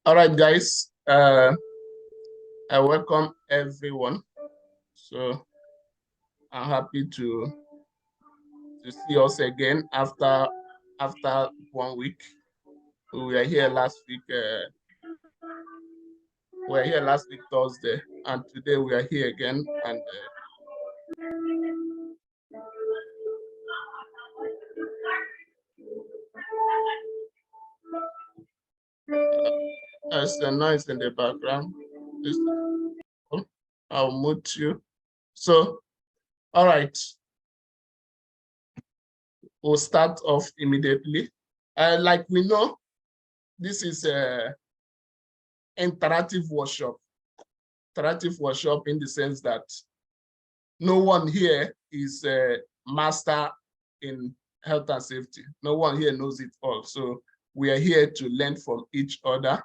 All right, guys. I welcome everyone. So I'm happy to see us again after 1 week. We were here last week. We were here last week Thursday, and today we are here again. And there's a noise in the background. I'll mute you. So, all right, we'll start off immediately. Like we know, this is a interactive workshop. Interactive workshop in the sense that no one here is a master in health and safety. No one here knows it all. So we are here to learn from each other,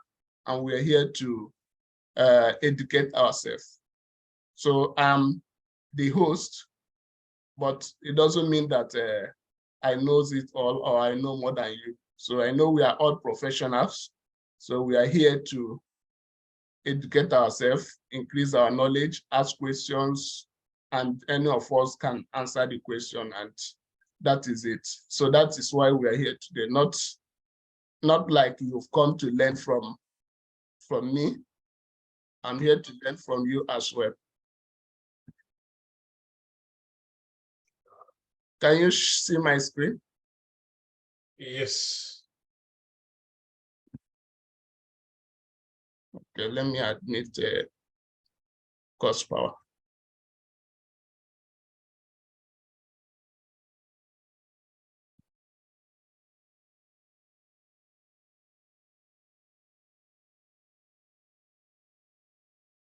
and we are here to educate ourselves. So I'm the host, but it doesn't mean that I knows it all or I know more than you. So I know we are all professionals. So we are here to educate ourselves, increase our knowledge, ask questions, and any of us can answer the question, and that is it. So that is why we are here today. Not like you've come to learn from me. I'm here to learn from you as well. Can you see my screen? Yes. Okay, let me admit cost power.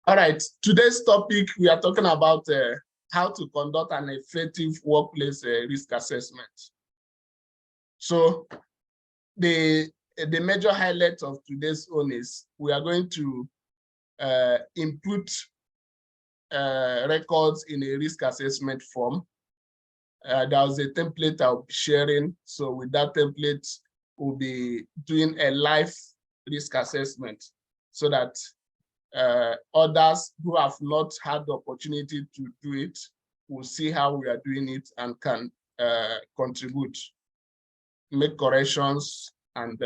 All right, today's topic, we are talking about how to conduct an effective workplace risk assessment. So the major highlight of today's own is we are going to input records in a risk assessment form. There was a template I'll be sharing. So with that template, we'll be doing a live risk assessment so that others who have not had the opportunity to do it will see how we are doing it and can contribute, make corrections, and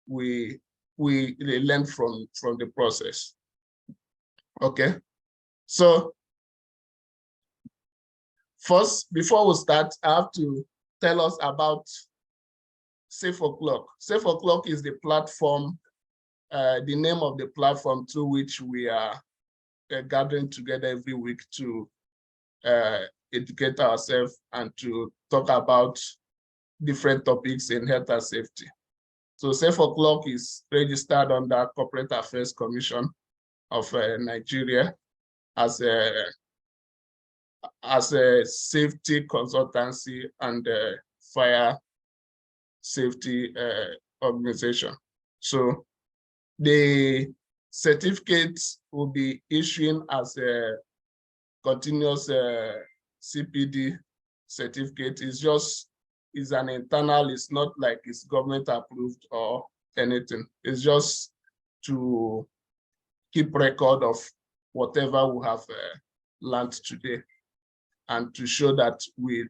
we learn from the process. Okay, so first, before we start, I have to tell us about Safeoclock. Safeoclock is the platform, the name of the platform through which we are gathering together every week to educate ourselves and to talk about different topics in health and safety. So Safeoclock is registered under Corporate Affairs Commission of Nigeria as a safety consultancy and fire safety organization. So the certificates will be issuing as a continuous CPD certificate. Is an internal, it's not like it's government approved or anything. It's just to keep record of whatever we have learned today and to show that we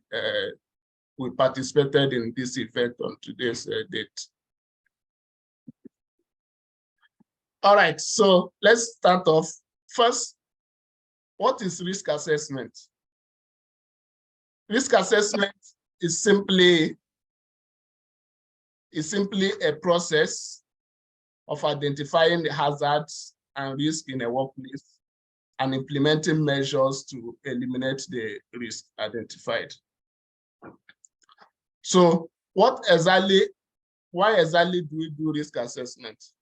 participated in this event on today's date. All right, so let's start off. First, what is risk assessment? Risk assessment is simply a process of identifying the hazards and risk in a workplace and implementing measures to eliminate the risk identified. So why exactly do we do risk assessment?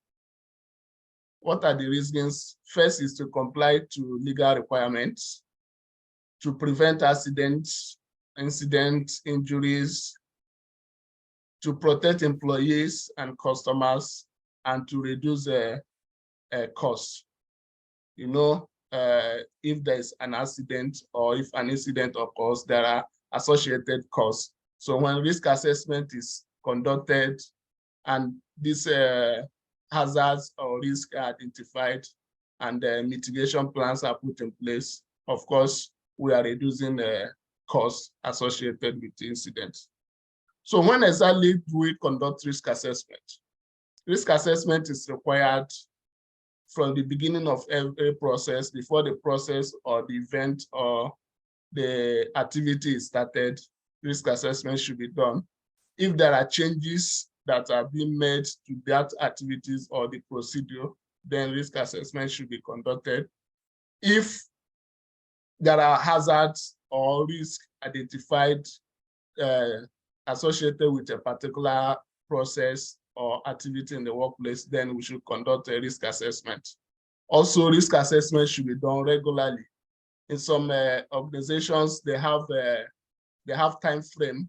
What are the reasons? First is to comply to legal requirements, to prevent accidents, injuries, to protect employees and customers, and to reduce costs. You know, if there's an accident or if an incident occurs, there are associated costs. So when risk assessment is conducted and this hazards or risks are identified and mitigation plans are put in place, of course, we are reducing the costs associated with the incident. So when exactly do we conduct risk assessment? Risk assessment is required from the beginning of every process, before the process or the event or the activity is started. Risk assessment should be done. If there are changes that are being made to that activities or the procedure, then risk assessment should be conducted. If there are hazards or risks identified associated with a particular process or activity in the workplace, then we should conduct a risk assessment. Also, risk assessment should be done regularly. In some organizations, they have time frame.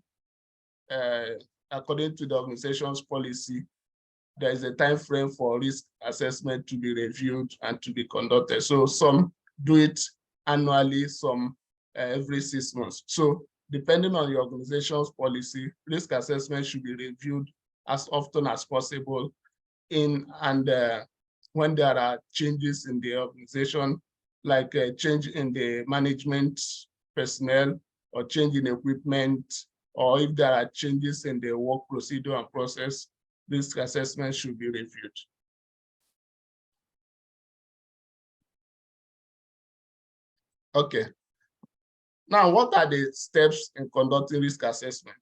According to the organization's policy, there is a time frame for risk assessment to be reviewed and to be conducted. So some do it annually, some every 6 months. So depending on the organization's policy, risk assessment should be reviewed as often as possible when there are changes in the organization, like a change in the management personnel or change in equipment, or if there are changes in the work procedure and process, risk assessment should be reviewed. Okay. Now, what are the steps in conducting risk assessment?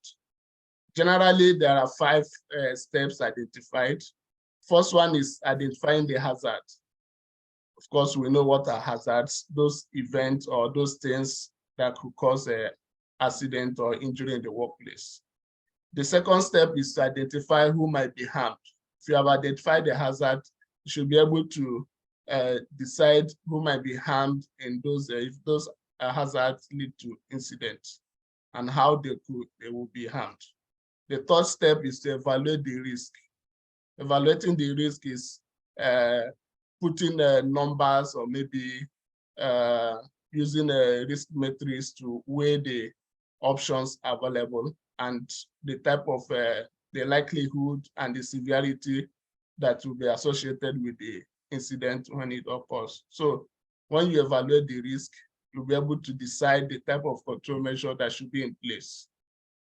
Generally, there are 5 steps identified. First one is identifying the hazard. Of course, we know what are hazards, those events or those things that could cause an accident or injury in the workplace. The second step is to identify who might be harmed. If you have identified the hazard, you should be able to decide who might be harmed in those, if those hazards lead to incidents and how they will be harmed. The third step is to evaluate the risk. Evaluating the risk is putting numbers or maybe using a risk matrix to weigh the options available and the type of the likelihood and the severity that will be associated with the incident when it occurs. So when you evaluate the risk, you'll be able to decide the type of control measure that should be in place.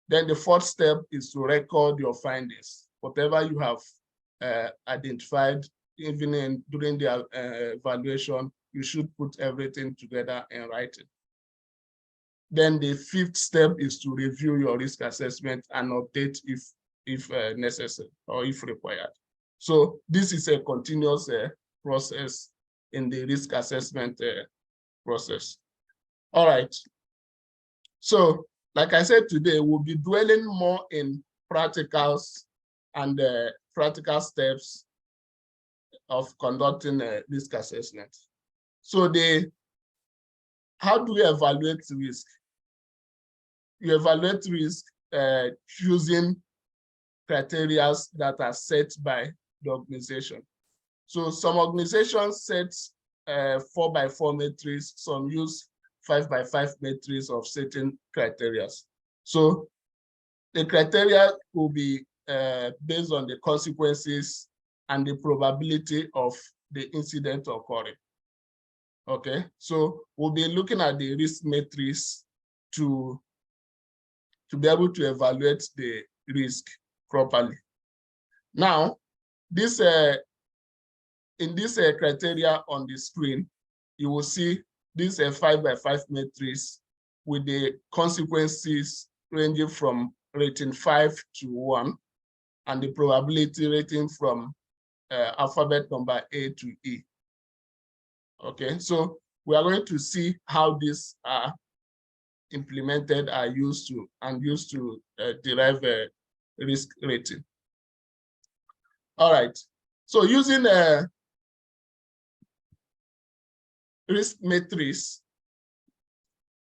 Then the fourth step is to record your findings. Whatever you have identified, even during the evaluation, you should put everything together in writing. Then the fifth step is to review your risk assessment and update if necessary or if required. So this is a continuous process in the risk assessment process. All right. So like I said today, we'll be dwelling more in practicals and practical steps of conducting a risk assessment. So how do we evaluate risk? You evaluate risk using criteria that are set by the organization. So some organizations set 4x4 matrix, some use 5x5 matrix of certain criteria. So the criteria will be based on the consequences and the probability of the incident occurring. Okay, so we'll be looking at the risk matrix to be able to evaluate the risk properly. Now, this in this criteria on the screen, you will see this 5x5 matrix with the consequences ranging from rating 5 to 1 and the probability rating from alphabet number A to E. Okay, so we are going to see how these are implemented, are used to derive a risk rating. All right, so using a risk matrix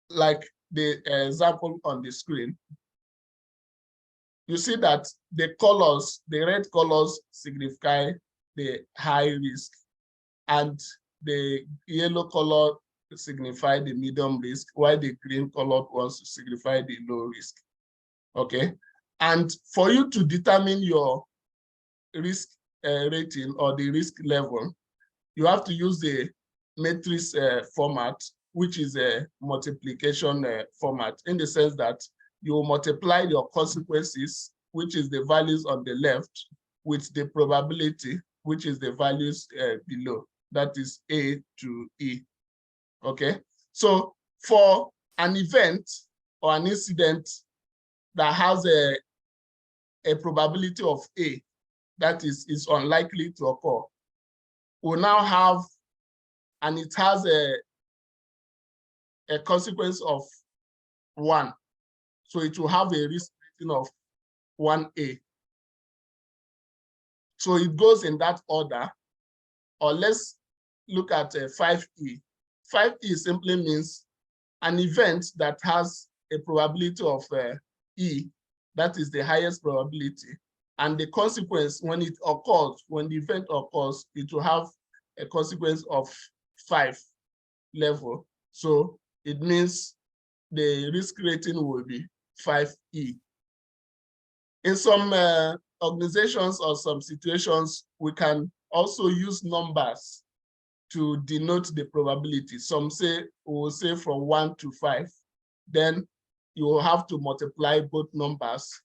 like the example on the screen, you see that the colors, the red colors signify the high risk and the yellow color signify the medium risk, while the green colored ones signify the low risk. Okay, and for you to determine your risk rating or the risk level, you have to use the matrix format, which is a multiplication format, in the sense that you multiply your consequences, which is the values on the left, with the probability, which is the values below. That is A to E. Okay. So for an event or an incident that has a probability of A, that is unlikely to occur, we'll now have, and it has a consequence of 1. So it will have a risk rating of 1A. So it goes in that order. Or let's look at 5E. 5E simply means an event that has a probability of E, that is the highest probability. And the consequence, when it occurs, when the event occurs, it will have a consequence of 5 level. So it means the risk rating will be 5E. In some organizations or some situations, we can also use numbers to denote the probability. Some say, we will say from 1 to 5. Then you will have to multiply both numbers,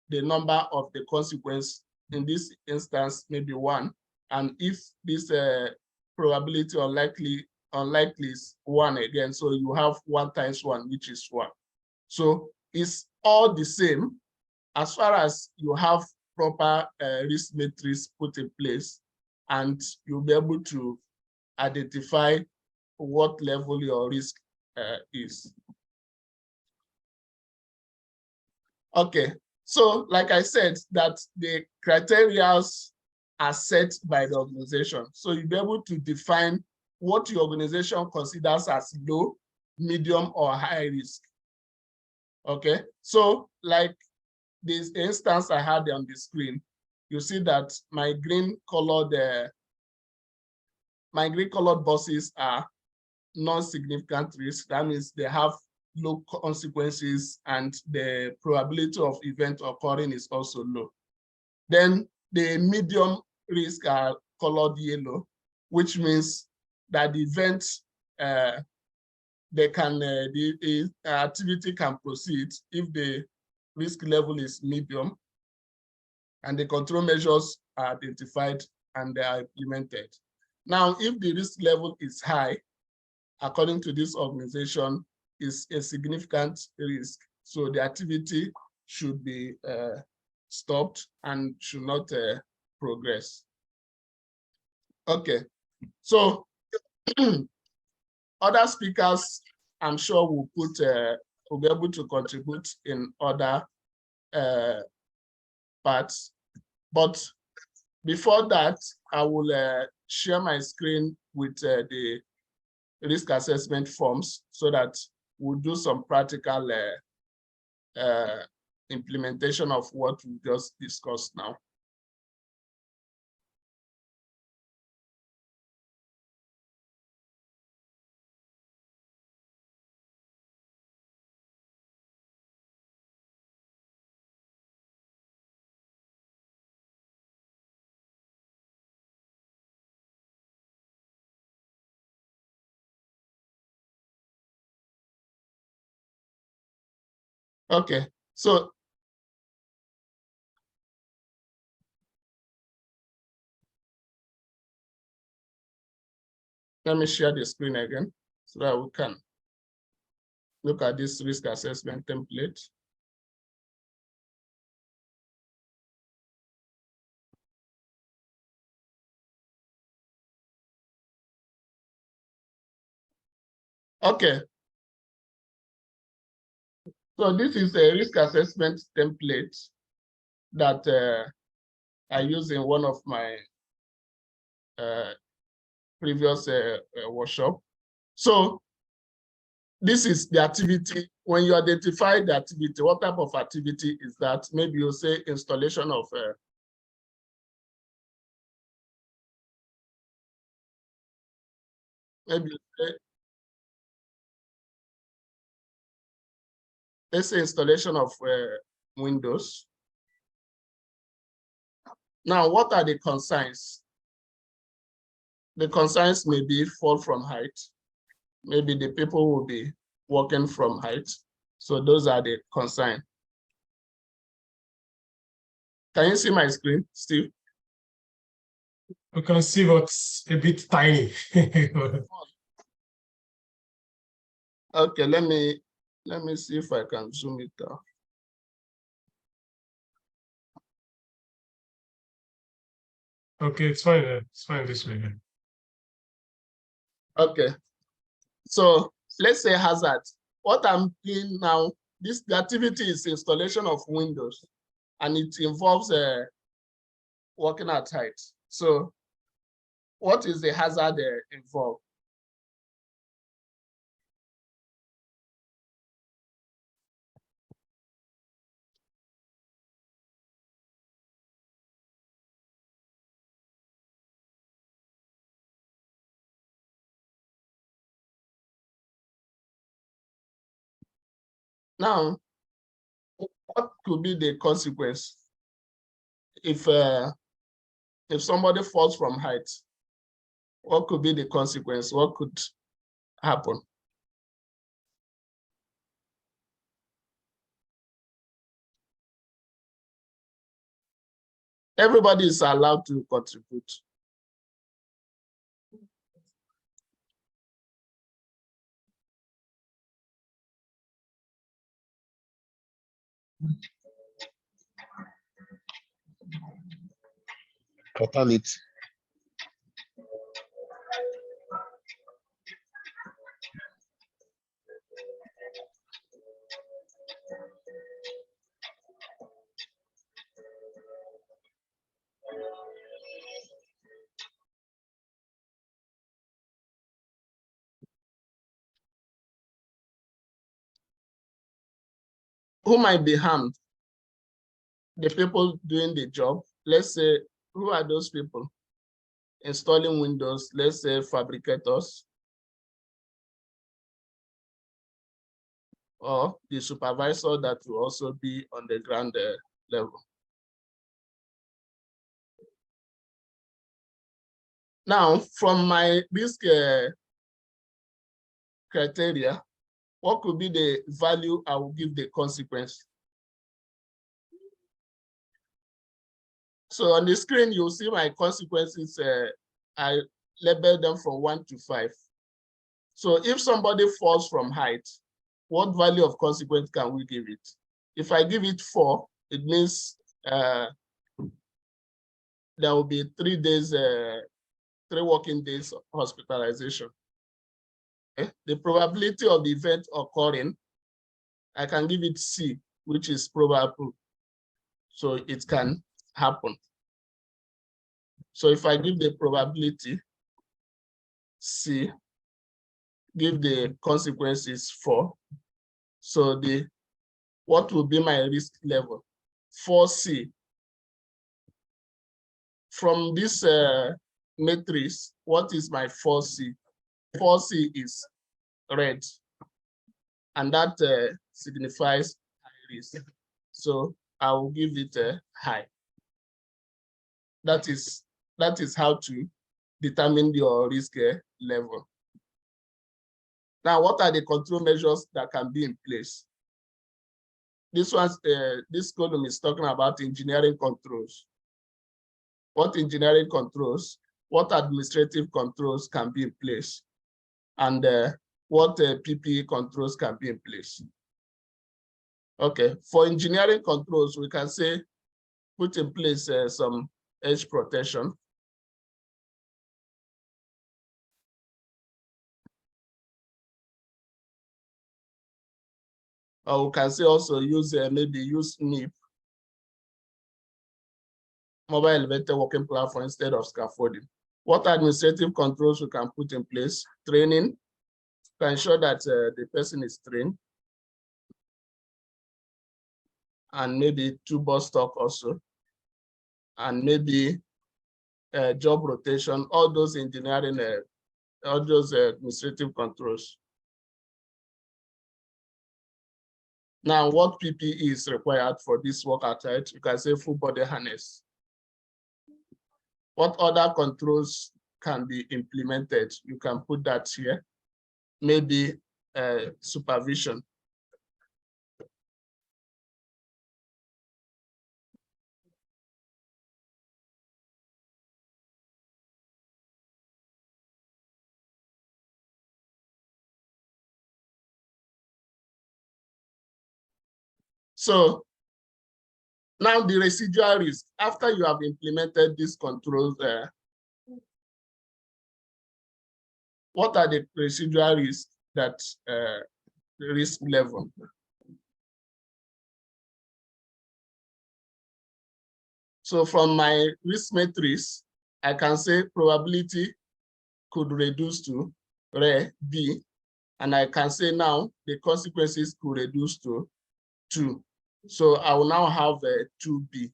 the number of the consequence, in this instance, maybe 1. And if this probability unlikely is 1 again, so you have 1 times 1, which is 1. So it's all the same as far as you have proper risk matrix put in place, and you'll be able to identify what level your risk is. Okay, so like I said, that the criteria are set by the organization. So you'll be able to define what your organization considers as low, medium, or high risk. Okay, so like this instance I had on the screen, you see that my green colored buses are non-significant risk. That means they have low consequences and the probability of event occurring is also low. Then the medium risk are colored yellow, which means that the event the activity can proceed if the risk level is medium and the control measures are identified and they are implemented. Now, if the risk level is high, according to this organization, is a significant risk. So the activity should be stopped and should not progress. Okay, so other speakers, I'm sure will be able to contribute in other parts. But before that, I will share my screen with the risk assessment forms so that we'll do some practical implementation of what we just discussed now. Okay, so let me share the screen again so that we can look at this risk assessment template. Okay, so this is a risk assessment template that I use in one of my previous workshop. So this is the activity. When you identify the activity, what type of activity is that? Maybe you say installation of maybe let's say installation of Windows. Now, what are the concerns? The concerns may be fall from height. Maybe the people will be walking from height. So those are the concerns. Can you see my screen, Steve? You can see what's a bit tiny. Okay, let me see if I can zoom it down. Okay, it's fine. It's fine this way. Okay, so let's say hazard. What I'm doing now, the activity is installation of windows, and it involves working at height. So what is the hazard involved? Now, what could be the consequence if somebody falls from height? What could be the consequence? What could happen? Everybody is allowed to contribute. Totality. Who might be harmed? The people doing the job. Let's say, who are those people? Installing windows, let's say fabricators, or the supervisor that will also be on the ground level. Now, from my risk criteria, what could be the value I will give the consequence? So on the screen, you'll see my consequences. I label them from 1 to 5. So if somebody falls from height, what value of consequence can we give it? If I give it 4, it means there will be 3 days, 3 working days of hospitalization. Okay? The probability of the event occurring, I can give it C, which is probable. So it can happen. So if I give the probability C, give the consequences 4. So what will be my risk level? 4C. From this matrix, what is my 4C? 4C is red, and that signifies high risk. So I will give it a high. That is how to determine your risk level. Now, what are the control measures that can be in place? This column is talking about engineering controls. What engineering controls, what administrative controls can be in place, and what PPE controls can be in place. Okay, for engineering controls, we can say put in place some edge protection. Or we can say also use use MIP, mobile elevator working platform, instead of scaffolding. What administrative controls we can put in place? Training, to ensure that the person is trained, and maybe 2 bus stock also, and maybe job rotation, all those engineering, all those administrative controls. Now, what PPE is required for this work at height? You can say full body harness. What other controls can be implemented? You can put that here. Maybe supervision. So now the residual risk, after you have implemented these controls, what are the residual risks that risk level? So from my risk matrix, I can say probability could reduce to rare B, and I can say now the consequences could reduce to 2. So I will now have a 2B.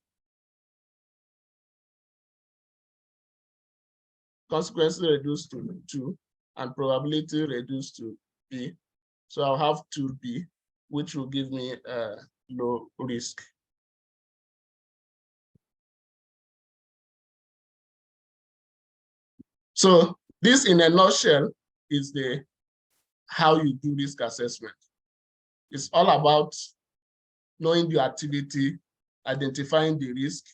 Consequences reduced to 2 and probability reduced to B. So I'll have 2B, which will give me a low risk. So this in a nutshell is the how you do risk assessment. It's all about knowing your activity, identifying the risk,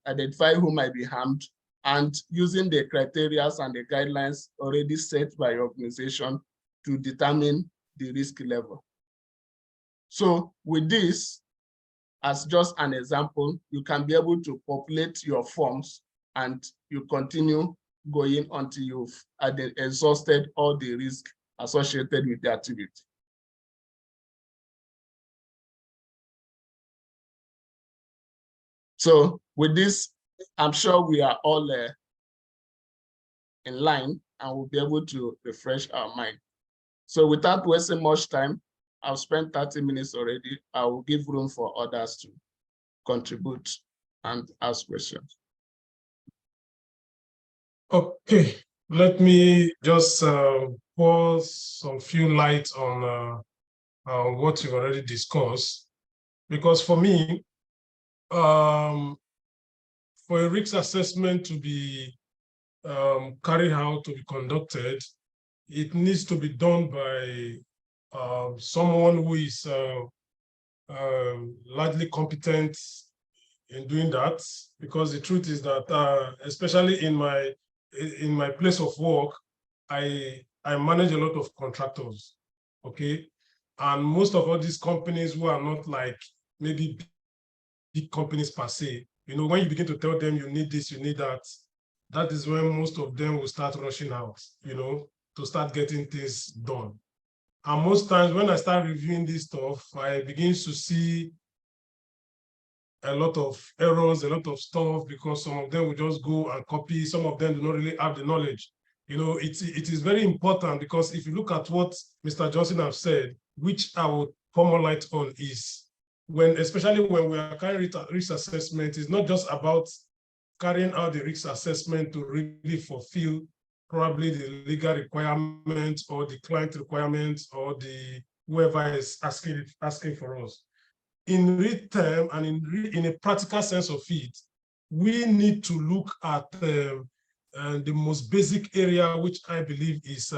identify who might be harmed, and using the criteria and the guidelines already set by your organization to determine the risk level. So with this, as just an example, you can be able to populate your forms and you continue going until you've exhausted all the risk associated with the activity. So with this, I'm sure we are all in line and we'll be able to refresh our mind. So without wasting much time, I've spent 30 minutes already. I will give room for others to contribute and ask questions. Okay, let me just pour some few light on what you've already discussed. Because for me, for a risk assessment to be carried out, to be conducted, it needs to be done by someone who is largely competent in doing that. Because the truth is that, especially in my place of work, I manage a lot of contractors, okay? And most of all these companies who are not like maybe big companies per se, you know, when you begin to tell them you need this, you need that, that is when most of them will start rushing out, you know, to start getting things done. And most times when I start reviewing this stuff, I begin to see a lot of errors, a lot of stuff, because some of them will just go and copy, some of them do not really have the knowledge. You know, it is very important, because if you look at what Mr. Johnson have said, which I would pour more light on, is especially when we are carrying risk assessment, it's not just about carrying out the risk assessment to really fulfill probably the legal requirements or the client requirements or the whoever is asking for us. In real time and in a practical sense of it, we need to look at the most basic area, which I believe is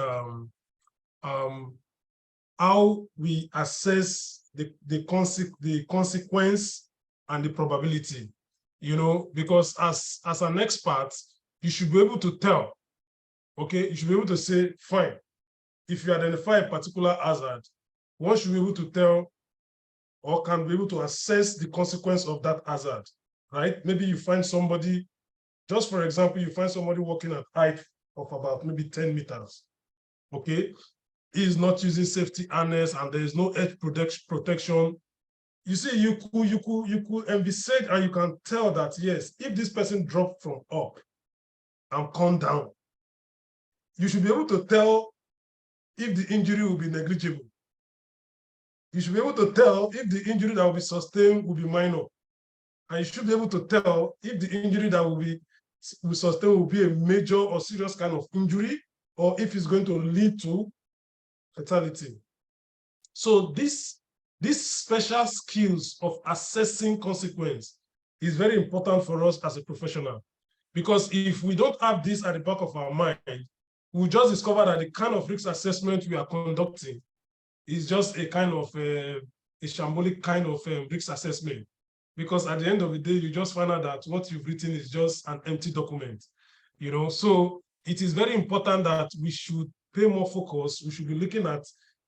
how we assess the consequence and the probability. You know, because as an expert, you should be able to tell, okay, you should be able to say, fine, if you identify a particular hazard, one should be able to tell or can be able to assess the consequence of that hazard, right? Maybe you find somebody, just for example, you find somebody walking at height of about maybe 10 meters, okay? He's not using safety harness and there is no edge protection. You see, you could envisage and you can tell that, yes, if this person dropped from up and come down, you should be able to tell if the injury will be negligible. You should be able to tell if the injury that will be sustained will be minor. And you should be able to tell if the injury that will sustain will be a major or serious kind of injury, or if it's going to lead to fatality. So these special skills of assessing consequence is very important for us as a professional. Because if we don't have this at the back of our mind, we'll just discover that the kind of risk assessment we are conducting is just a kind of a shambolic kind of risk assessment. Because at the end of the day, you just find out that what you've written is just an empty document. So it is very important that we should pay more focus. We should be looking at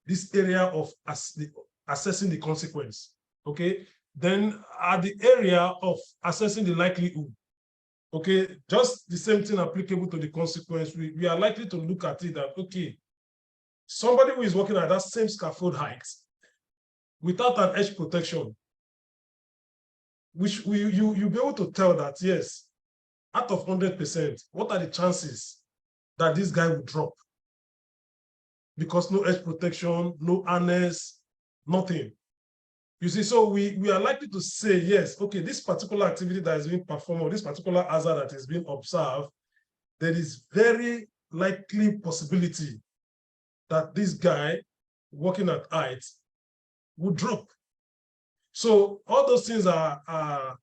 this area of assessing the consequence. Okay. Then at the area of assessing the likelihood, okay, just the same thing applicable to the consequence. We are likely to look at it that, okay, somebody who is working at that same scaffold height without an edge protection, which you'll be able to tell that, yes, out of 100%, what are the chances that this guy will drop? Because no edge protection, no harness, nothing. You see, so we are likely to say, yes, okay, this particular activity that is being performed, or this particular hazard that is being observed, there is very likely possibility that this guy working at height would drop. So all those things are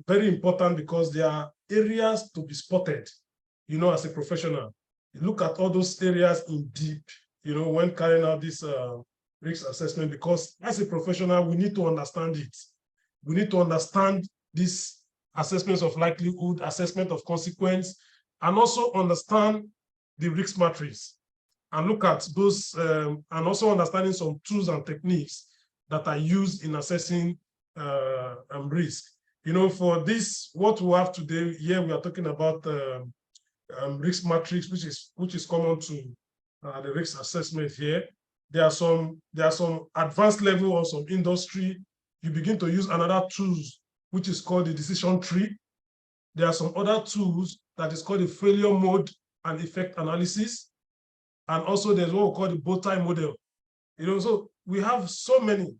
very important because they are areas to be spotted, as a professional. You look at all those areas in deep, when carrying out this risk assessment, because as a professional, we need to understand it. We need to understand these assessments of likelihood, assessment of consequence, and also understand the risk matrix and look at those, and also understanding some tools and techniques that are used in assessing risk. For this, what we have today, here we are talking about risk matrix, which is common to the risk assessment here. There are some advanced level or some industry. You begin to use another tools, which is called the decision tree. There are some other tools that is called the failure mode and effect analysis. And also there's what we call the bow tie model. So we have so many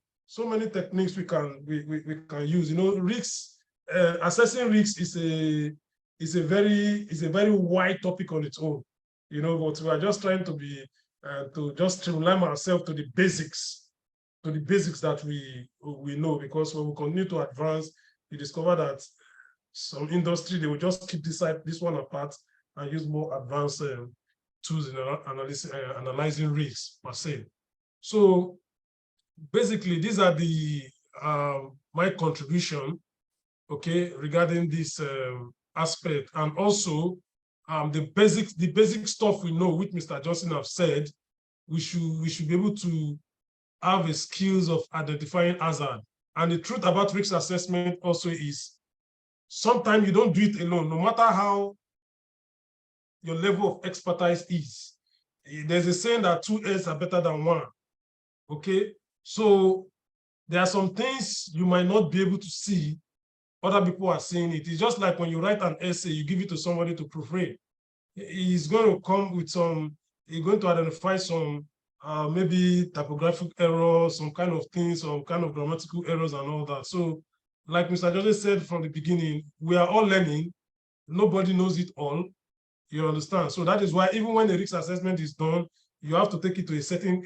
techniques we can use. Risks, assessing risks is a very wide topic on its own. But we are just trying to just streamline ourselves to the basics that we know, because when we continue to advance, we discover that some industry, they will just keep this one apart and use more advanced tools in analyzing risks per se. So basically, these are the my contribution, okay, regarding this aspect, and also the basic stuff we know, which Mr. Johnson have said. We should be able to have a skills of identifying hazard. And the truth about risk assessment also is sometimes you don't do it alone, no matter how your level of expertise is. There's a saying that 2 heads are better than 1. Okay, so there are some things you might not be able to see. Other people are seeing it. It's just like when you write an essay, you give it to somebody to proofread. He's going to come with he's going to identify some maybe typographic errors, some kind of things, some kind of grammatical errors and all that. So like Mr. Joseph said from the beginning, we are all learning. Nobody knows it all. You understand? So that is why even when the risk assessment is done, you have to take it to a certain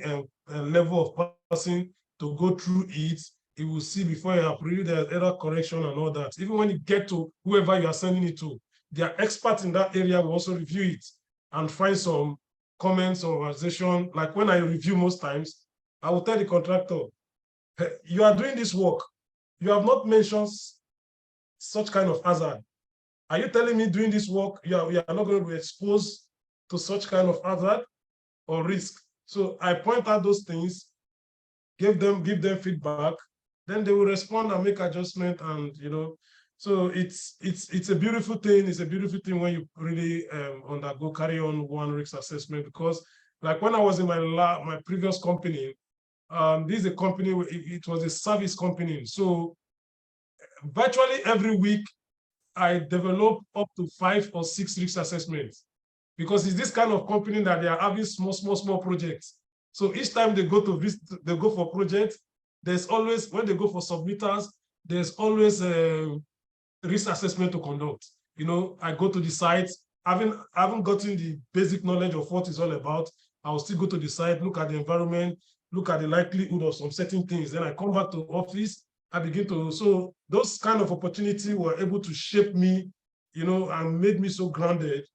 level of person to go through it. You will see before you approve the error correction and all that. Even when you get to whoever you are sending it to, their experts in that area will also review it and find some comments or organization. Like when I review most times, I will tell the contractor, hey, you are doing this work. You have not mentioned such kind of hazard. Are you telling me doing this work, you are not going to be exposed to such kind of hazard or risk? So I point out those things, give them feedback, then they will respond and make adjustment, and so it's a beautiful thing. It's a beautiful thing when you really carry on one risk assessment, because like when I was in my previous company, this is a company, it was a service company. So virtually every week, I develop up to 5 or 6 risk assessments, because it's this kind of company that they are having small projects. So each time they go for projects, there's always, when they go for submitters, there's always a risk assessment to conduct. I go to the site, I haven't gotten the basic knowledge of what it's all about. I'll still go to the site, look at the environment, look at the likelihood of some certain things. Then I come back to office, I begin to, so those kind of opportunities were able to shape me and made me so grounded,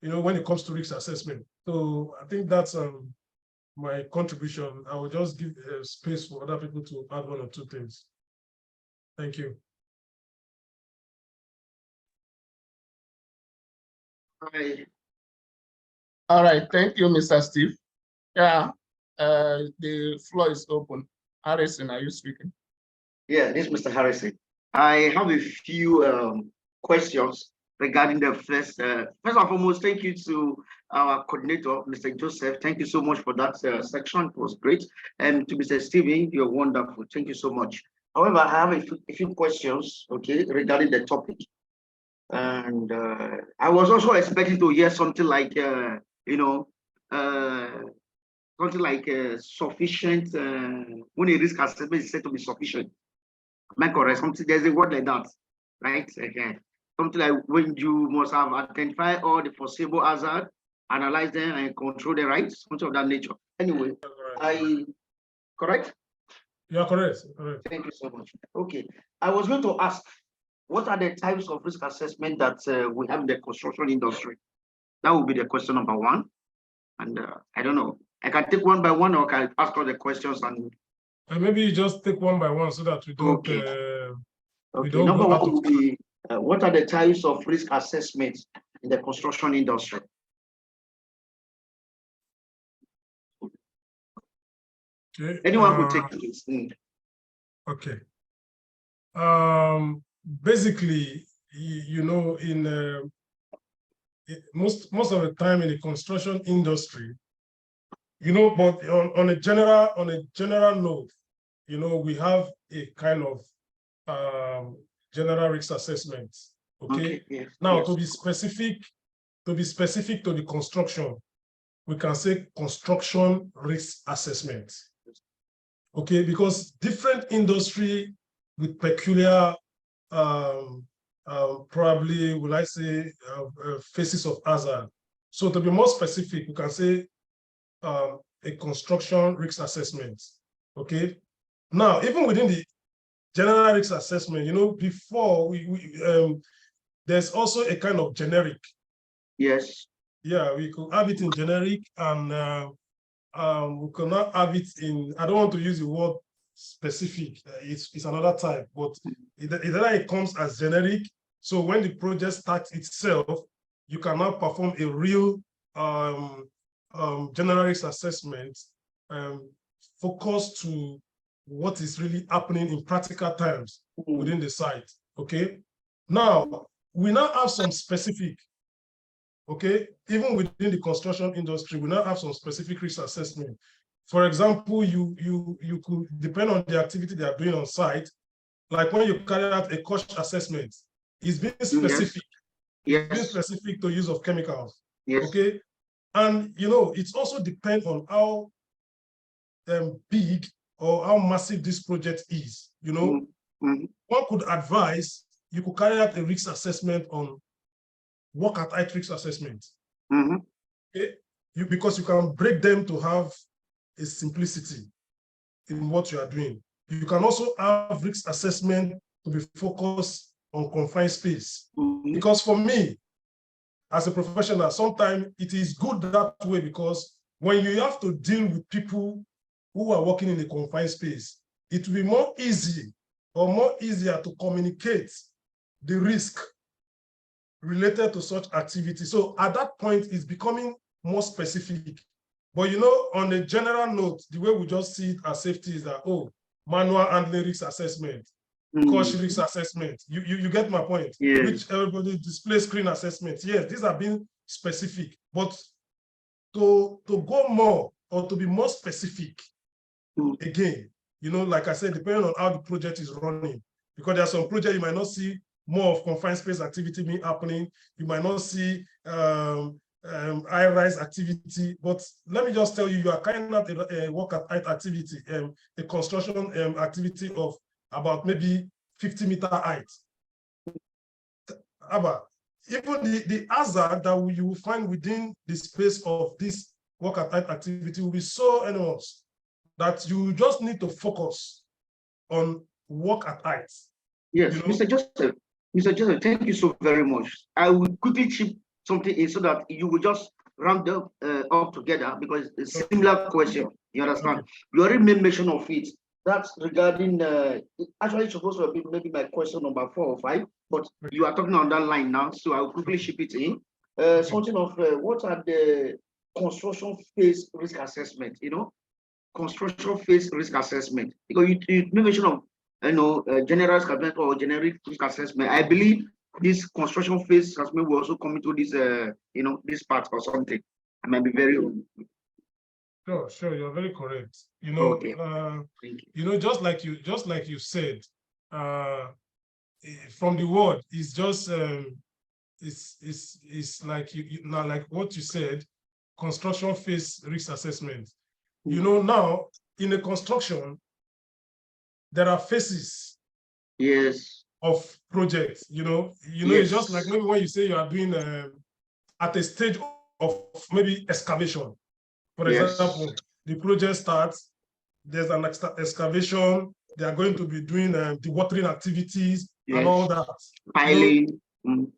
when it comes to risk assessment. So I think that's my contribution. I will just give space for other people to add one or two things. Thank you. All right, thank you, Mr. Steve. Yeah, the floor is open. Harrison, are you speaking? Yeah, this is Mr. Harrison. I have a few questions regarding the first. First and foremost, thank you to our coordinator, Mr. Joseph. Thank you so much for that section. It was great. And to Mr. Steven, you're wonderful. Thank you so much. However, I have a few questions, okay, regarding the topic. And I was also expecting to hear something like, something like sufficient, when a risk assessment is said to be sufficient. Am I correct? Something, there's a word like that, right? Okay. Something like when you must have identified all the foreseeable hazard, analyze them and control the rights, something of that nature. Anyway, correct? You are correct. Correct. Thank you so much. Okay. I was going to ask, what are the types of risk assessment that we have in the construction industry? That would be the question number one. And I don't know. I can take one by one, or can I ask all the questions and maybe you just take one by one so that we don't. Okay. We don't Number go out one of would be what are the types of risk assessments in the construction industry? Okay. Anyone could take this. Okay. Basically, in most of the time in the construction industry, but on a general note, we have a kind of general risk assessment. Okay. Yes, now, yes. to be specific to the construction, we can say construction risk assessment. Okay, because different industry with peculiar, probably, will I say, phases of hazard. So to be more specific, we can say a construction risk assessment. Okay. Now, even within the general risk assessment, before there's also a kind of generic. Yes. Yeah, we could have it in generic, and we cannot have it in, I don't want to use the word specific, it's another type, but either it comes as generic. So when the project starts itself, you cannot perform a real general risk assessment focused to what is really happening in practical terms within the site. Okay. Now, we now have some specific. Okay, even within the construction industry, we now have some specific risk assessment. For example, you could depend on the activity they are doing on site. Like when you carry out a cost assessment, it's being specific. Yes. It's being specific to use of chemicals. Yes. Okay, and it's also depend on how big or how massive this project is. One could advise you could carry out a risk assessment on work at height risk assessment. Okay? Because you can break them to have a simplicity in what you are doing. You can also have risk assessment to be focused on confined space. Because for me, as a professional, sometimes it is good that way, because when you have to deal with people who are working in a confined space, it will be more easy or more easier to communicate the risk related to such activity. So at that point, it's becoming more specific. But on a general note, the way we just see it as safety is that, manual handling risk assessment, cost risk assessment. You get my point? Yes. Which everybody display screen assessment. Yes, these are being specific. But to go more or to be more specific, again, like I said, depending on how the project is running, because there are some projects you might not see more of confined space activity being happening. You might not see high-rise activity, but let me just tell you, you are carrying out a work at height activity, a construction activity of about maybe 50-meter height. But even the hazard that you will find within the space of this work at height activity will be so enormous that you just need to focus on work at height. Yes, Mr. Joseph, Mr. Joseph, thank you so very much. I will quickly chip something in so that you will just round up together because it's a similar question. You understand? Okay. You already made mention of it. That's regarding actually it's supposed to be maybe my question number 4 or 5, but you are talking on that line now, so I will quickly ship it in. Something of what are the construction phase risk assessment? Construction phase risk assessment, because you made mention of general risk assessment or generic risk assessment. I believe this construction phase assessment will also come into this this part or something. I might be very Sure, you're very correct. okay. Thank you. Just like you said, from the word, it's just it's like now, like what you said, construction phase risk assessment. Now in a construction, there are phases Yes. of projects. It's just like maybe when you say you are doing at a stage of maybe excavation. For example, the project starts, there's an excavation, they are going to be doing the watering activities and all that. Piling.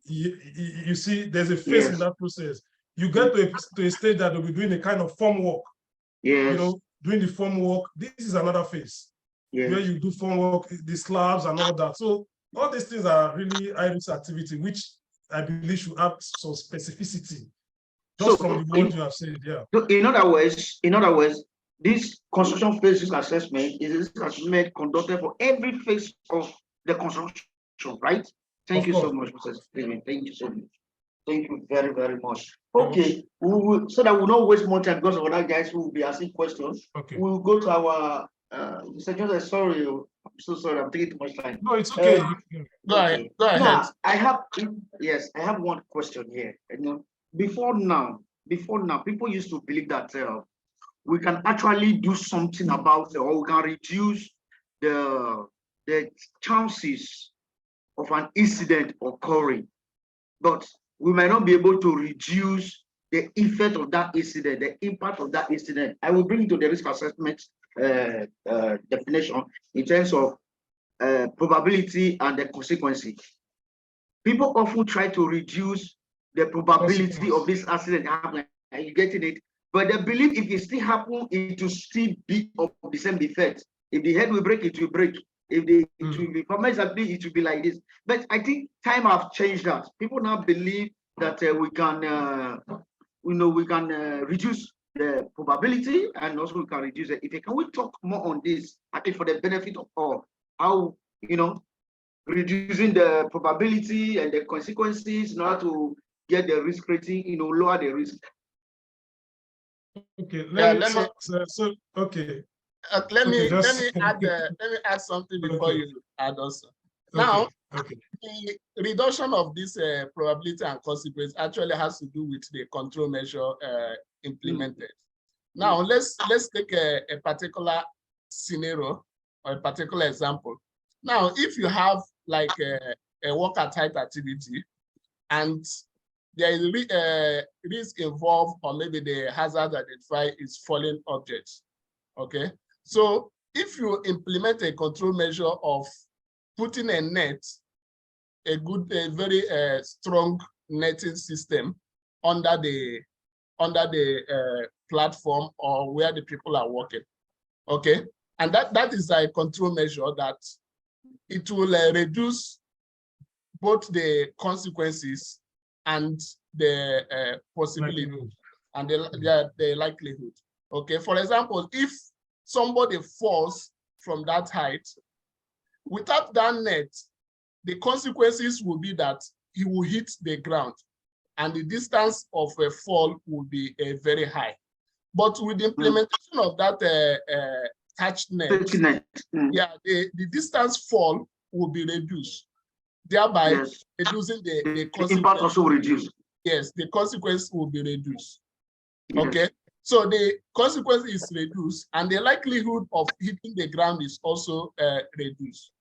You see, there's a phase in that process. You get to a stage that they'll be doing a kind of form work. Doing the form work. This is another phase where you do form work, the slabs and all that. So all these things are really high risk activity, which I believe should have some specificity. Just from the word you have said, yeah. So in other words, this construction phase risk assessment is a risk assessment conducted for every phase of the construction, right? Thank you so much, Mr. Stephen. Thank you so much. Thank you very, very much. Okay, so that we'll not waste more time because of other guys who will be asking questions. Okay. We'll go to our Mr. Joseph. Sorry, I'm so sorry. I'm taking too much time. No, it's okay. Go ahead. Now, I have one question here. Before now, people used to believe that we can actually do something about it, or we can reduce the chances of an incident occurring, but we might not be able to reduce the effect of that incident, the impact of that incident. I will bring to the risk assessment definition in terms of probability and the consequences. People often try to reduce the probability of this accident happening. Are you getting it? But they believe if it still happen, it will still be of the same effect. If the head will break, it will break. If it will be permanently, it will be like this. But I think time have changed that. People now believe that we can, we can reduce the probability and also we can reduce the effect. Can we talk more on this? I think for the benefit of all, how reducing the probability and the consequences in order to get the risk rating, lower the risk. Okay. Let me add something before you add also. Now, the reduction of this probability and consequence actually has to do with the control measure implemented. Now, let's take a particular scenario or a particular example. Now, if you have like a work at height activity and there is a risk involved, or maybe the hazard identified is falling objects. Okay, so if you implement a control measure of putting a net, a very strong netting system under the platform or where the people are working. Okay, and that is a control measure that it will reduce both the consequences and the possibility and the likelihood. Okay, for example, if somebody falls from that height, without that net, the consequences will be that he will hit the ground and the distance of a fall will be very high. But with the implementation of that attached net, yeah, the distance fall will be reduced, thereby reducing the consequence. Impact also reduced. Yes, the consequence will be reduced. Okay, so the consequence is reduced and the likelihood of hitting the ground is also reduced.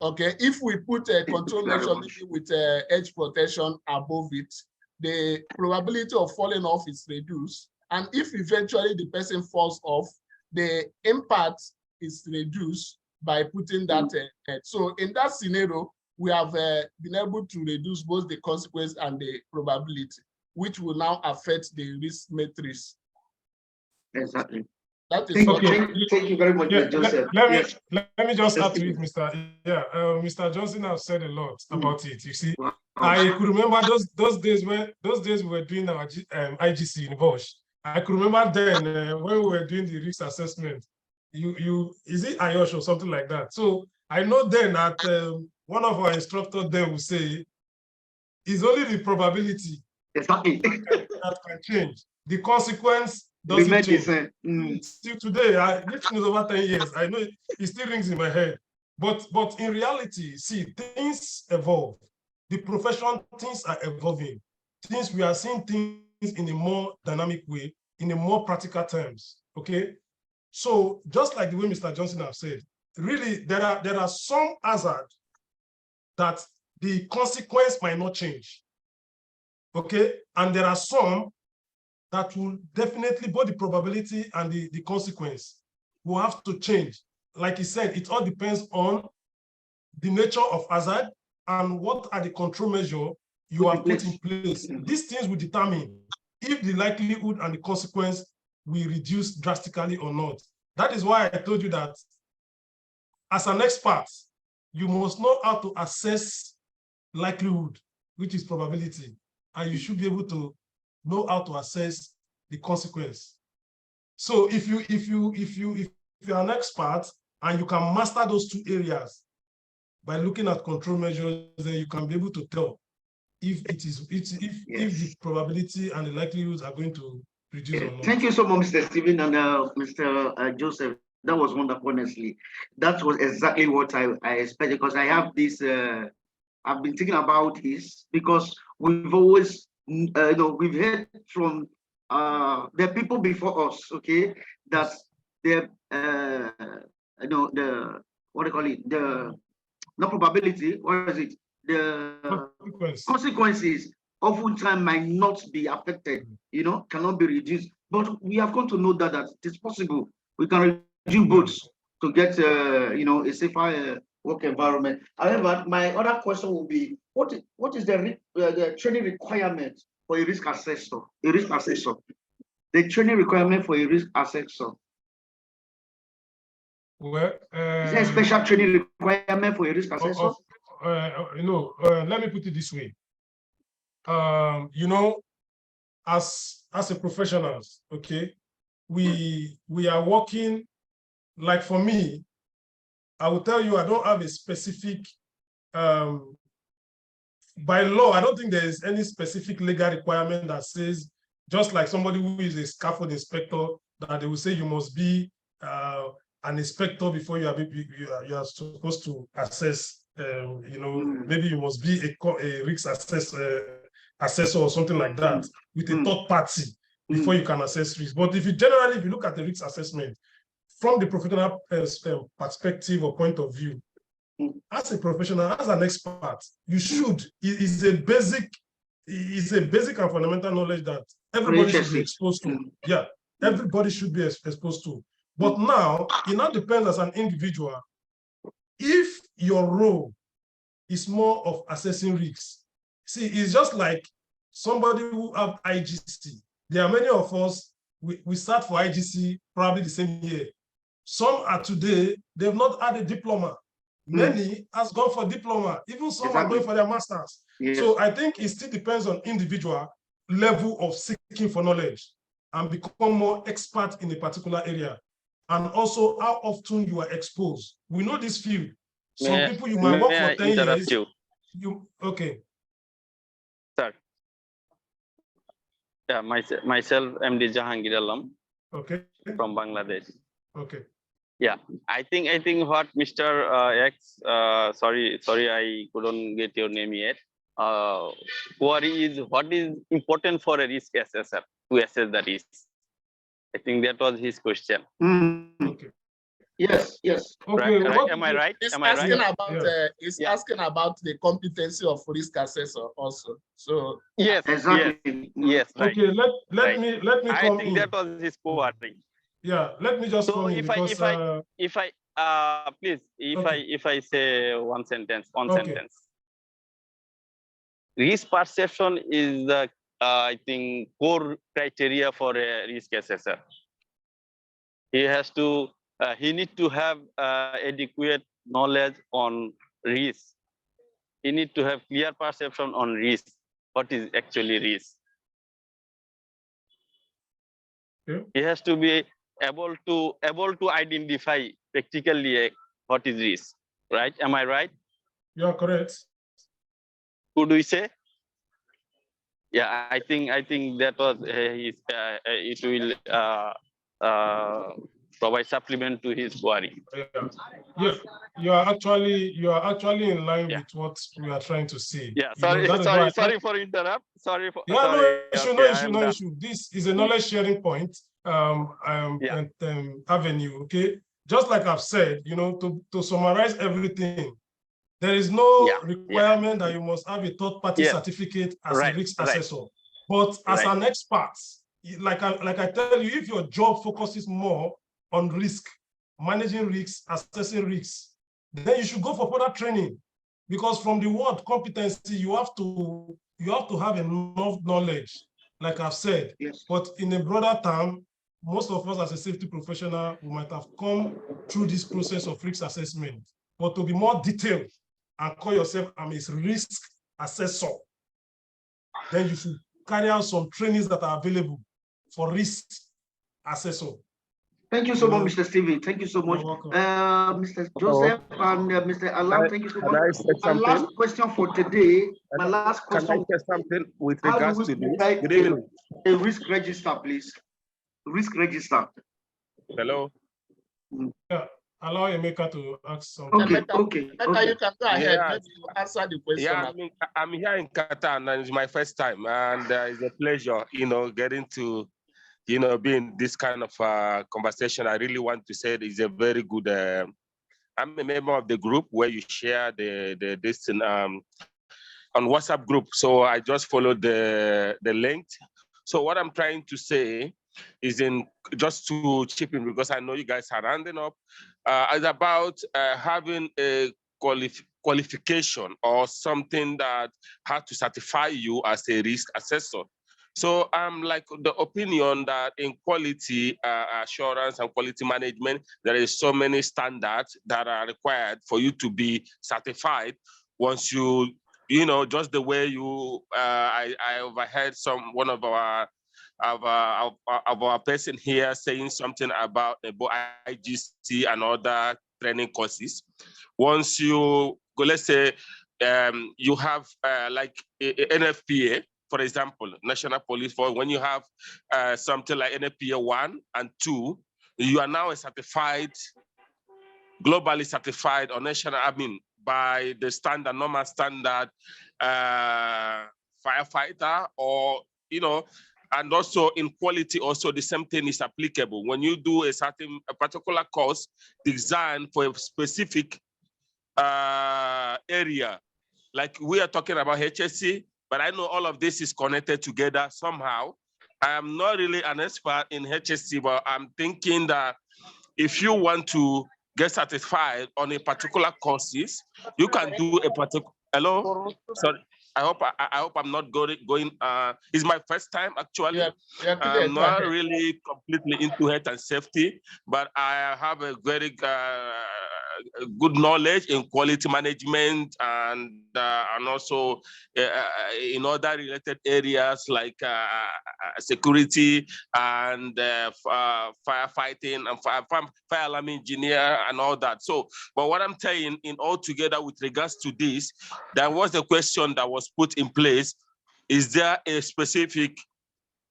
Okay, if we put a control measure with edge protection above it, the probability of falling off is reduced. And if eventually the person falls off, the impact is reduced by putting that net. So in that scenario, we have been able to reduce both the consequence and the probability, which will now affect the risk matrix. Exactly. That is thank you very much, Joseph. Let me just add to it, Mr. Johnson has said a lot about it. You see, I could remember those days we were doing our IGC in Bosch. I could remember then when we were doing the risk assessment. Is it IOSH or something like that? So I know then that one of our instructors then will say, it's only the probability that can change. The consequence doesn't change. Still today, this is over 10 years. I know it still rings in my head. But in reality, see, things evolve. The profession, things are evolving. We are seeing things in a more dynamic way, in a more practical terms. Okay. So just like the way Mr. Johnson has said, really there are some hazards that the consequence might not change. Okay. And there are some that will definitely, both the probability and the consequence will have to change. Like he said, it all depends on the nature of hazard and what are the control measures you have put in place. These things will determine if the likelihood and the consequence will reduce drastically or not. That is why I told you that as an expert, you must know how to assess likelihood, which is probability, and you should be able to know how to assess the consequence. So if you're an expert and you can master those two areas by looking at control measures, then you can be able to tell if the probability and the likelihoods are going to reduce or not. Thank you so much, Mr. Stephen and Mr. Joseph. That was wonderful, honestly. That was exactly what I expected, because I have this, I've been thinking about this, because we've always, we've heard from the people before us, okay, that the, what do you call it? The, not probability, what is it? The consequences oftentimes might not be affected, cannot be reduced. But we have come to know that it's possible. We can reduce both to get, a safer work environment. However, my other question will be, what is the training requirement for a risk assessor? The training requirement for a risk assessor. Well, is there a special training requirement for a risk assessor? Let me put it this way. As a professionals, okay, we are working, like for me, I will tell you, I don't have a specific, by law, I don't think there is any specific legal requirement that says, just like somebody who is a scaffold inspector, that they will say you must be an inspector before you are supposed to assess. Maybe you must be a risk assessor or something like that with a third party before you can assess risk. But if you look at the risk assessment from the professional perspective or point of view, as a professional, as an expert, you should. It's a basic and fundamental knowledge that everybody should be exposed to. Yeah, everybody should be exposed to. But now, it now depends as an individual. If your role is more of assessing risks, see, it's just like somebody who have IGC. There are many of us, we start for IGC probably the same year. Some are today, they've not had a diploma. Many has gone for diploma, even some are going for their masters. Yes. So I think it still depends on individual level of seeking for knowledge and become more expert in a particular area. And also how often you are exposed. We know this field. Some people you might work for 10 years. Okay. Sir. Yeah, myself, MD Jahangir Alam. Okay. From Bangladesh. Okay. Yeah, I think what Mr. X, sorry, I couldn't get your name yet. Query is what is important for a risk assessor to assess the risk. I think that was his question. Okay. Yes. Okay. Right. Am I right? He's asking about the competency of risk assessor also. So yes, exactly. Yes. Right. Okay. Let me come I think that was his query. Yeah. Let me just so come in if I say one sentence. Okay. risk perception is the, I think, core criteria for a risk assessor. He has to, he need to have adequate knowledge on risk. He need to have clear perception on risk. What is actually risk? Yeah. He has to be able to identify practically what is risk. Right? Am I right? You are correct. Could we say? Yeah, I think that was his. It will provide supplement to his query. Yeah. You are actually in line with what we are trying to see. Yeah, You know, sorry, that is why sorry for interrupt. Sorry for. yeah, sorry. no issue, Okay, no I issue, am no done. issue. This is a knowledge sharing point, Yeah. and avenue. Okay, just like I've said, you know, to summarize everything, there is no requirement that you must have a third-party certificate as a risk assessor. But as an expert, like I tell you, if your job focuses more on risk, managing risks, assessing risks, then you should go for further training. Because from the word competency, you have to have enough knowledge, like I've said. Yes. But in a broader term, most of us as a safety professional, we might have come through this process of risk assessment. But to be more detailed and call yourself a risk assessor, then you should carry out some trainings that are available for risk assessor. Thank you so much, Mr. Stephen. Thank you so much. Mr. Joseph and Mr. Alam, thank you so much. My last question for today, my last question. Can I say something with regards to this? Good evening. A risk register, please. Risk register. Hello. Yeah, allow Emeka to ask something. Okay, Emeka, okay. You can go ahead. Yeah. Maybe you answer the question. Yeah, I'm here in Qatar, and it's my first time, and it's a pleasure, you know, getting to, you know, be in this kind of conversation. I really want to say it's a very good. I'm a member of the group where you share this on WhatsApp group, so I just followed the link. So what I'm trying to say is just to chip in, because I know you guys are rounding up, is about having a qualification or something that had to certify you as a risk assessor. So I'm like the opinion that in quality assurance and quality management, there is so many standards that are required for you to be certified. Once you know, just the way you, I overheard one of our person here saying something about IGC and other training courses. Once you go, let's say you have like NFPA, for example, National Police Force, when you have something like NFPA 1 and 2, you are now a certified, globally certified or national, I mean, by the standard, normal standard firefighter, or, you know, and also in quality, also the same thing is applicable. When you do a particular course designed for a specific area, like we are talking about HSC, but I know all of this is connected together somehow. I am not really an expert in HSC, but I'm thinking that if you want to get certified on a particular courses, you can do a particular, hello? Sorry, I hope I'm not going, it's my first time actually. I'm not really completely into health and safety, but I have a very good knowledge in quality management and also in other related areas like security and firefighting and fire alarm engineer and all that. So, but what I'm saying in all together with regards to this, there was a question that was put in place. Is there a specific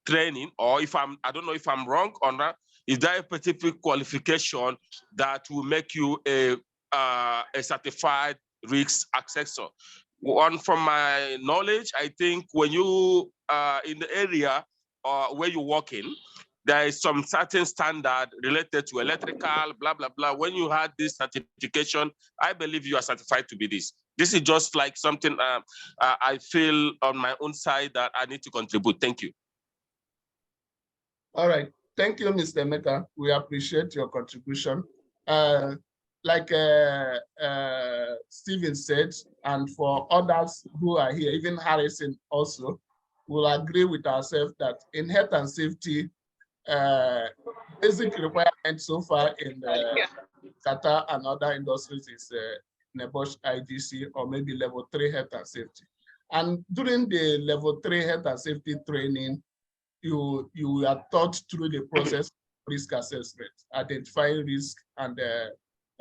training, or I don't know if I'm wrong or not, is there a specific qualification that will make you a certified risk assessor? One, from my knowledge, I think when you in the area where you work in, there is some certain standard related to electrical, blah, blah, blah. When you had this certification, I believe you are certified to be this. This is just like something I feel on my own side that I need to contribute. Thank you. All right. Thank you, Mr. Emeka. We appreciate your contribution. like Stephen said, and for others who are here, even Harrison also, will agree with ourselves that in health and safety, basic requirements so far in Qatar and other industries is NEBOSH IGC or maybe level 3 health and safety. And during the level 3 health and safety training, you are taught through the process of risk assessment, identifying risk and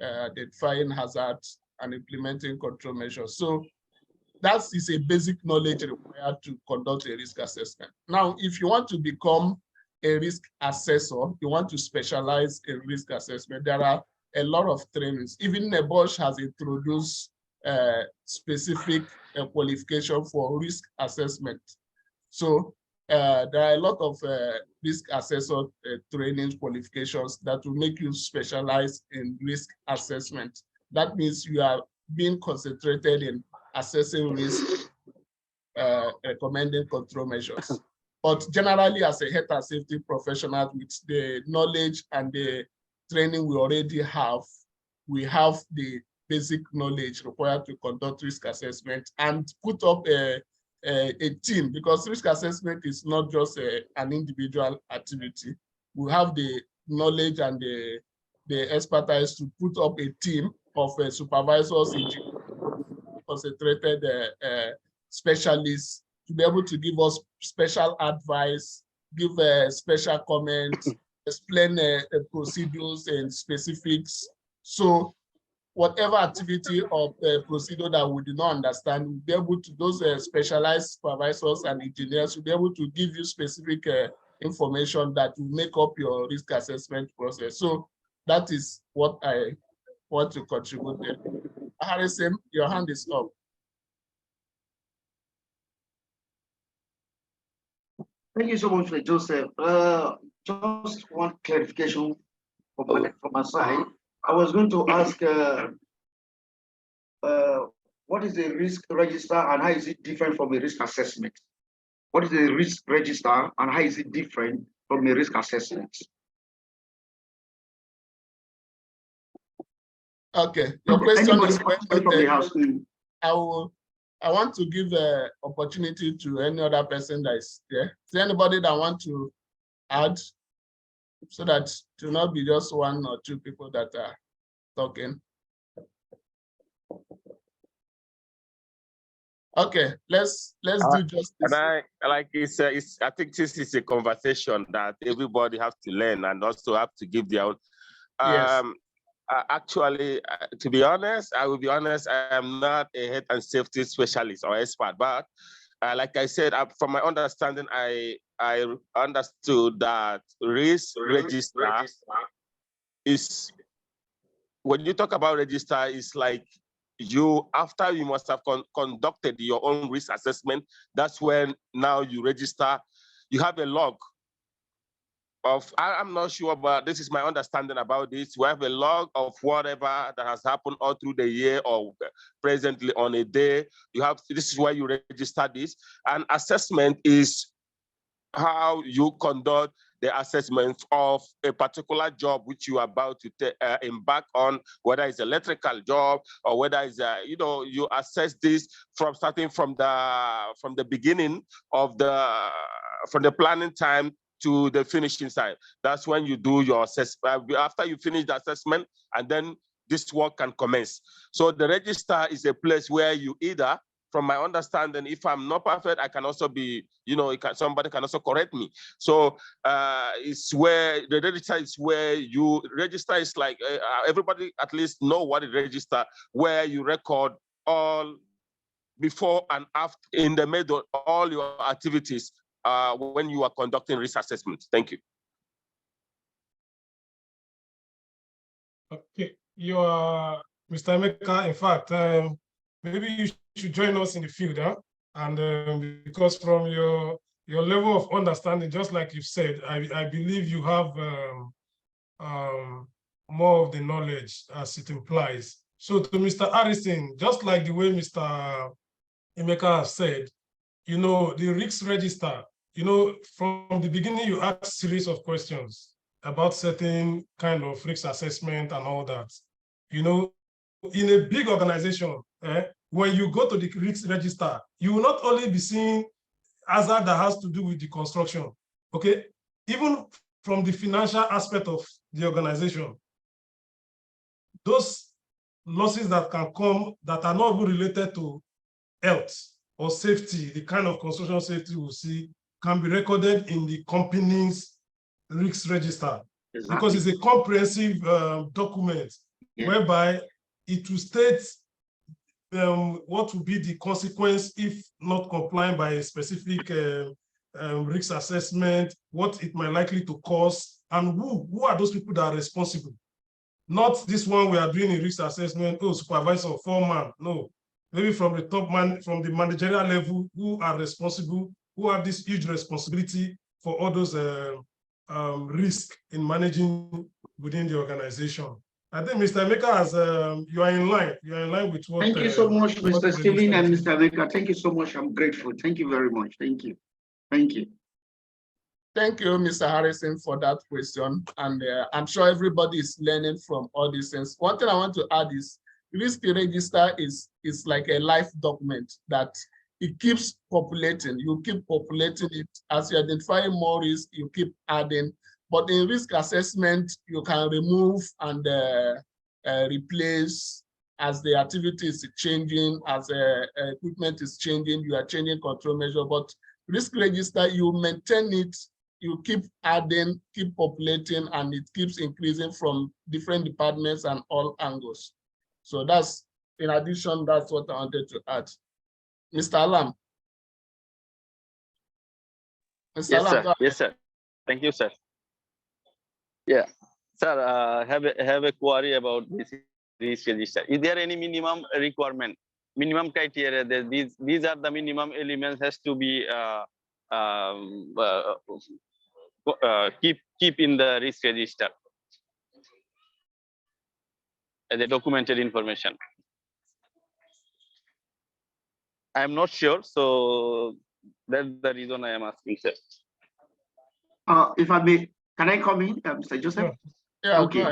identifying hazards and implementing control measures. So that is a basic knowledge required to conduct a risk assessment. Now, if you want to become a risk assessor, you want to specialize in risk assessment, there are a lot of trainings. Even NEBOSH has introduced specific qualification for risk assessment. So there are a lot of risk assessor training qualifications that will make you specialize in risk assessment. That means you are being concentrated in assessing risk, recommending control measures. But generally, as a health and safety professional, with the knowledge and the training we already have, we have the basic knowledge required to conduct risk assessment and put up a team, because risk assessment is not just an individual activity. We have the knowledge and the expertise to put up a team of supervisors, concentrated specialists to be able to give us special advice, give special comments, explain procedures and specifics. So whatever activity or procedure that we do not understand, we'll be able to, those specialized supervisors and engineers will be able to give you specific information that will make up your risk assessment process. So that is what I want to contribute there. Harrison, your hand is up. Thank you so much, Joseph. Just one clarification from my side. I was going to ask, what is the risk register and how is it different from a risk assessment? What is the risk register and how is it different from a risk assessment? Okay, your question Anybody is from the house. I want to give the opportunity to any other person that is there. Is there anybody that want to add, so that to not be just one or two people that are talking? Okay, let's do justice. And I think this is a conversation that everybody has to learn and also have to give their own. Yes. Actually, to be honest, I will be honest, I am not a health and safety specialist or expert, but like I said, from my understanding, I understood that risk register is, when you talk about register, it's like after you must have conducted your own risk assessment, that's when now you register, you have a log of, I'm not sure, but this is my understanding about this. We have a log of whatever that has happened all through the year or presently on a day. This is where you register this. And assessment is how you conduct the assessment of a particular job which you are about to embark on, whether it's an electrical job or whether it's you assess this starting from the beginning of from the planning time to the finishing side. That's when you do your assessment. After you finish the assessment, and then this work can commence. So the register is a place where you either, from my understanding, if I'm not perfect, I can also be, somebody can also correct me. So it's where the register is where you register is like everybody at least know what it register, where you record all before and after, in the middle, all your activities when you are conducting risk assessment. Thank you. Okay, you are Mr. Emeka. In fact, maybe you should join us in the field, huh? And because from your level of understanding, just like you said, I believe you have more of the knowledge as it implies. So to Mr. Harrison, just like the way Mr. Emeka has said, the risk register, from the beginning, you ask series of questions about certain kind of risk assessment and all that. You know, in a big organization, when you go to the risk register, you will not only be seeing hazard that has to do with the construction, okay? Even from the financial aspect of the organization, those losses that can come that are not even related to health or safety, the kind of construction safety we see, can be recorded in the company's risk register. Exactly. Because it's a comprehensive document, whereby it will state what will be the consequence if not complying by a specific risk assessment, what it might likely to cause, and who are those people that are responsible. Not this one we are doing a risk assessment, oh, supervisor, foreman, no. Maybe from the top man, from the managerial level, who are responsible, who have this huge responsibility for all those risks in managing within the organization. I think Mr. Emeka has, you are in line. You are in line with what. Thank you so much, Mr. Stephen and Mr. Emeka. Thank you so much. I'm grateful. Thank you very much. Thank you. Thank you. Thank you, Mr. Harrison, for that question. And I'm sure everybody is learning from all these things. One thing I want to add is risk register is like a life document that it keeps populating. You keep populating it. As you identify more risk, you keep adding. But in risk assessment, you can remove and replace as the activity is changing, as equipment is changing, you are changing control measure. But risk register, you maintain it, you keep adding, keep populating, and it keeps increasing from different departments and all angles. So that's, in addition, that's what I wanted to add. Mr. Alam. Mr. Yes, Alam, sir. Yes, sir. Thank you, sir. Yeah, sir, have a query about this risk register. Is there any minimum requirement, minimum criteria that these are the minimum elements has to be keep in the risk register as a documented information? I am not sure, so that's the reason I am asking, sir. If I may, can I come in, Mr. Joseph? Yeah, okay. Go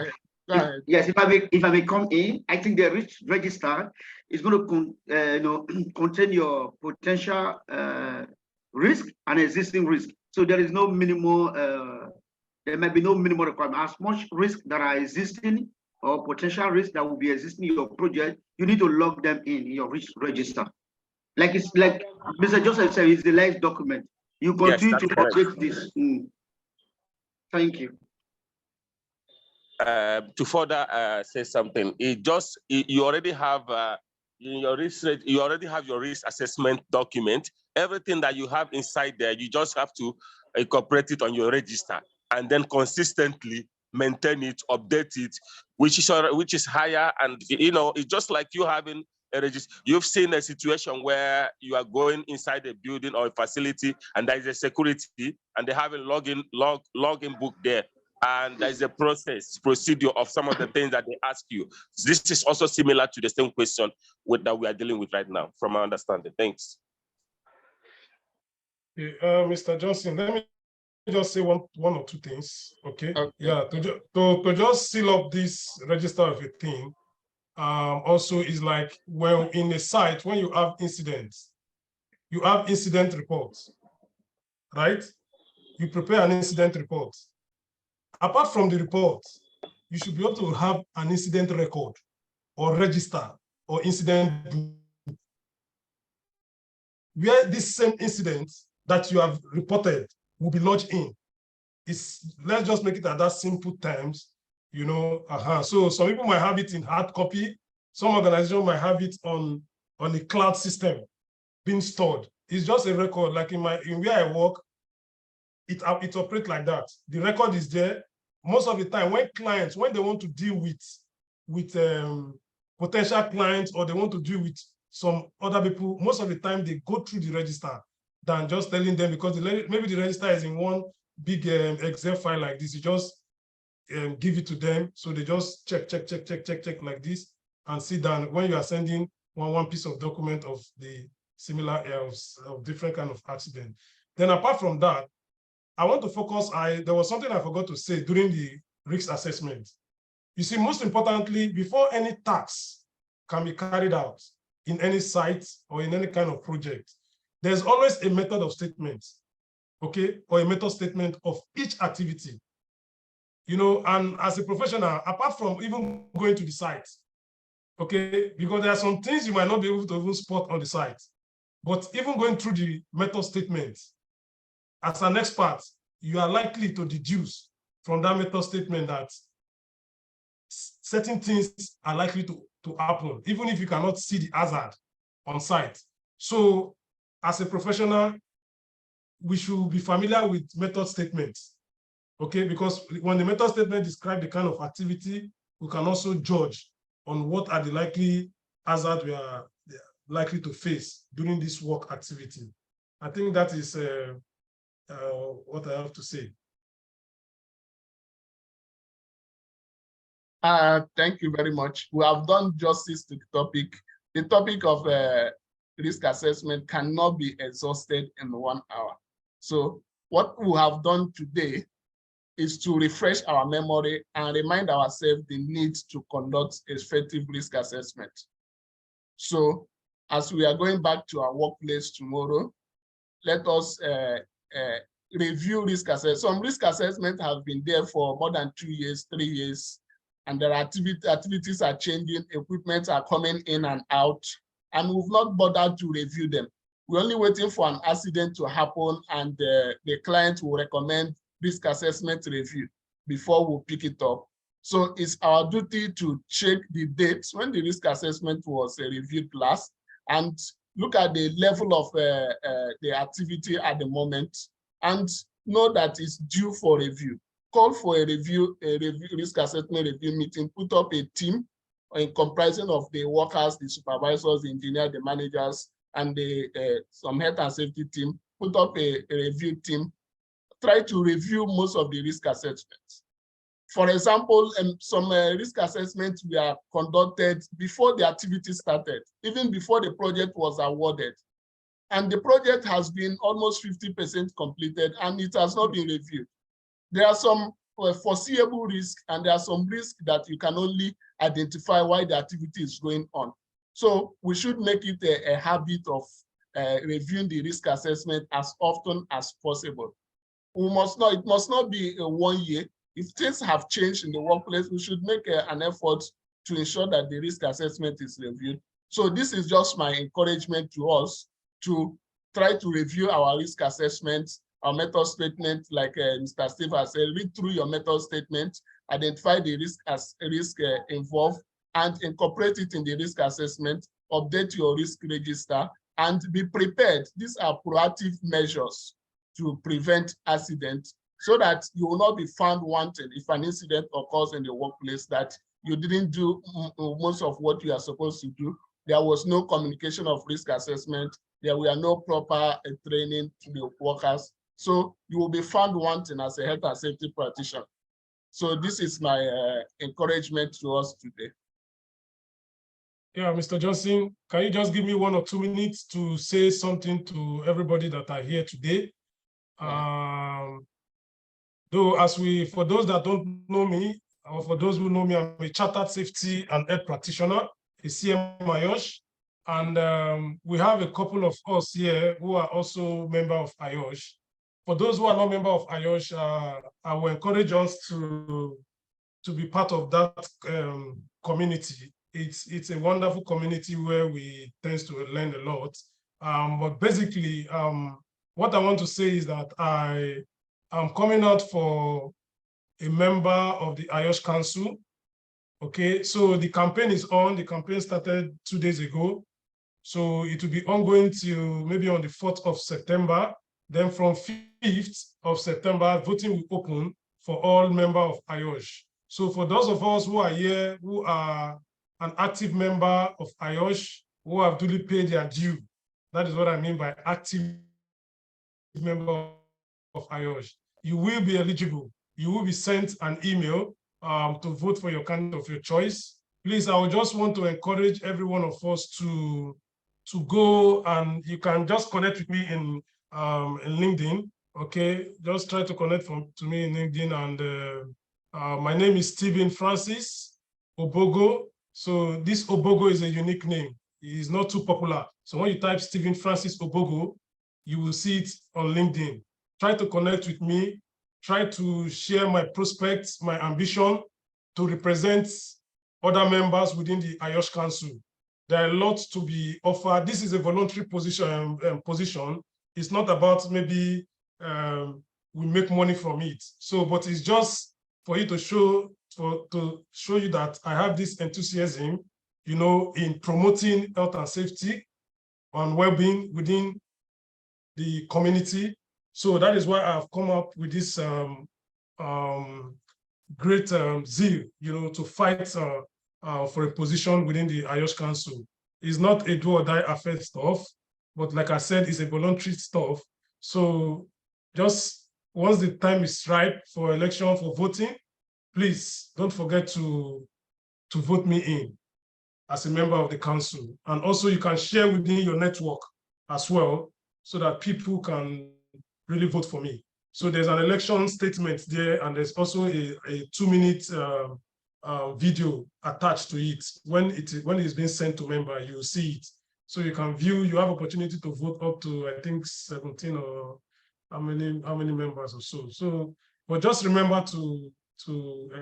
ahead. Yes, if I may come in, I think the risk register is going to contain your potential risk and existing risk. So there is no minimal, there might be no minimal requirement. As much risk that are existing or potential risk that will be existing in your project, you need to log them in your risk register. Like it's like Mr. Joseph said, it's the live document. You continue to update this. Thank you. To further say something, you already have in your research, you already have your risk assessment document. Everything that you have inside there, you just have to incorporate it on your register and then consistently maintain it, update it, which is higher. And it's just like you having a register. You've seen a situation where you are going inside a building or a facility and there is a security and they have a login book there. And there's a procedure of some of the things that they ask you. This is also similar to the same question that we are dealing with right now, from my understanding. Thanks. Mr. Johnson, let me just say one or two things, okay? Yeah, to just seal up this register of a thing, also is like, well, in a site, when you have incidents, you have incident reports, right? You prepare an incident report. Apart from the report, you should be able to have an incident record or register or incident book where this same incident that you have reported will be lodged in. Let's just make it at that simple terms, So some people might have it in hard copy. Some organizations might have it on a cloud system being stored. It's just a record, like in where I work, it operates like that. The record is there. Most of the time, when they want to deal with potential clients or they want to deal with some other people, most of the time they go through the register than just telling them, because maybe the register is in one big Excel file like this. You just give it to them, so they just check like this and sit down. When you are sending one piece of document of the similar of different kind of accident. Then apart from that, I want to focus, there was something I forgot to say during the risk assessment. You see, most importantly, before any task can be carried out in any site or in any kind of project, there's always a method of statement, okay, or a method statement of each activity. You know, and as a professional, apart from even going to the site, okay, because there are some things you might not be able to even spot on the site, but even going through the method statement, as an expert, you are likely to deduce from that method statement that certain things are likely to happen, even if you cannot see the hazard on site. So as a professional, we should be familiar with method statements, okay? Because when the method statement describes the kind of activity, we can also judge on what are the likely hazards we are likely to face during this work activity. I think that is what I have to say. Thank you very much. We have done justice to the topic. The topic of risk assessment cannot be exhausted in 1 hour. So what we have done today is to refresh our memory and remind ourselves the need to conduct effective risk assessment. So as we are going back to our workplace tomorrow, let us review risk assessment. Some risk assessments have been there for more than 2 years, 3 years, and their activities are changing, equipment are coming in and out, and we've not bothered to review them. We're only waiting for an accident to happen, and the client will recommend risk assessment review before we pick it up. So it's our duty to check the dates when the risk assessment was reviewed last and look at the level of the activity at the moment and know that it's due for review. Call for a risk assessment review meeting, put up a team in comprising of the workers, the supervisors, the engineers, the managers, and some health and safety team, put up a review team, try to review most of the risk assessments. For example, some risk assessments were conducted before the activity started, even before the project was awarded. And the project has been almost 50% completed and it has not been reviewed. There are some foreseeable risks and there are some risks that you can only identify while the activity is going on. So we should make it a habit of reviewing the risk assessment as often as possible. It must not be 1 year. If things have changed in the workplace, we should make an effort to ensure that the risk assessment is reviewed. So this is just my encouragement to us to try to review our risk assessments, our method statement, like Mr. Steve has said, read through your method statement, identify the risk involved, and incorporate it in the risk assessment, update your risk register, and be prepared. These are proactive measures to prevent accidents so that you will not be found wanting if an incident occurs in the workplace that you didn't do most of what you are supposed to do. There was no communication of risk assessment. There were no proper training to the workers. So you will be found wanting as a health and safety practitioner. So this is my encouragement to us today. Yeah, Mr. Johnson, can you just give me 1 or 2 minutes to say something to everybody that are here today? Yeah. Though, for those that don't know me, or for those who know me, I'm a chartered safety and health practitioner, a CM IOSH, and we have a couple of us here who are also members of IOSH. For those who are not members of IOSH, I will encourage us to be part of that community. It's a wonderful community where we tend to learn a lot. But basically, what I want to say is that I'm coming out for a member of the IOSH Council. Okay, so the campaign is on. The campaign started 2 days ago. So it will be ongoing till maybe on the 4th of September. Then from 5th of September, voting will open for all members of IOSH. So for those of us who are here, who are an active member of IOSH, who have duly paid their due, that is what I mean by active member of IOSH, you will be eligible. You will be sent an email to vote for your candidate of your choice. Please, I would just want to encourage every one of us to go, and you can just connect with me in LinkedIn. Okay, just try to connect to me in LinkedIn, My name is Stephen Francis Obogo. So this Obogo is a unique name. It is not too popular. So when you type Stephen Francis Obogo, you will see it on LinkedIn. Try to connect with me. Try to share my prospects, my ambition to represent other members within the IOSH Council. There are lots to be offered. This is a voluntary position. It's not about maybe we make money from it. So, but it's just for you to show you that I have this enthusiasm, in promoting health and safety and well-being within the community. So that is why I've come up with this great zeal, to fight for a position within the IOSH Council. It's not a do or die affair stuff, but like I said, it's a voluntary stuff. So just once the time is right for election, for voting, please don't forget to vote me in as a member of the council. And also you can share within your network as well, so that people can really vote for me. So there's an election statement there, and there's also a 2-minute video attached to it. When it's being sent to member, you'll see it. So you can view, you have opportunity to vote up to, I think, 17 or how many members or so. So, but just remember to